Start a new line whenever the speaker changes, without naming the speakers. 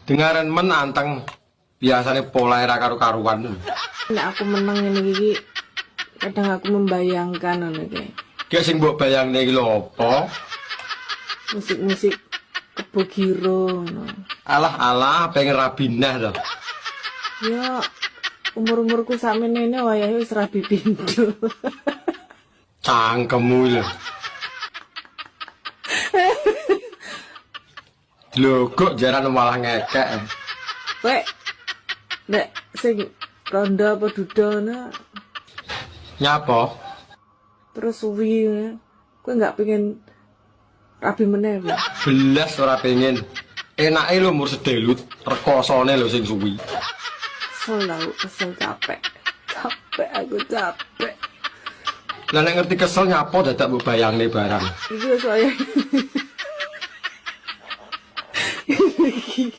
Dengaran men anteng. Biasanya pola era karu-karuan.
Nek aku menang ngene iki, kadang aku membayangkan ngono iki.
Kayak sing mbok bayangne iki lho apa?
Musik-musik Kebo Giro ngono.
Alah pengen rabinah to.
Ya umur-umurku sakmenene wayahe wis rabi pindho.
Cangkemmu lho. Lho kok jaran malah ngekek.
Wek, nek sing rondo apa dudana
Nyapa?
terus suwi kowe nggak pengen rabi meneh ya?
Belas ora pengen. Enake lho umur sedelut, rekosone lho sing suwi.
Kesel capek. Capek aku capek.
Lah nek ngerti kesel nyapa dadak mbok bayangne barang.
Iki wis wayahe.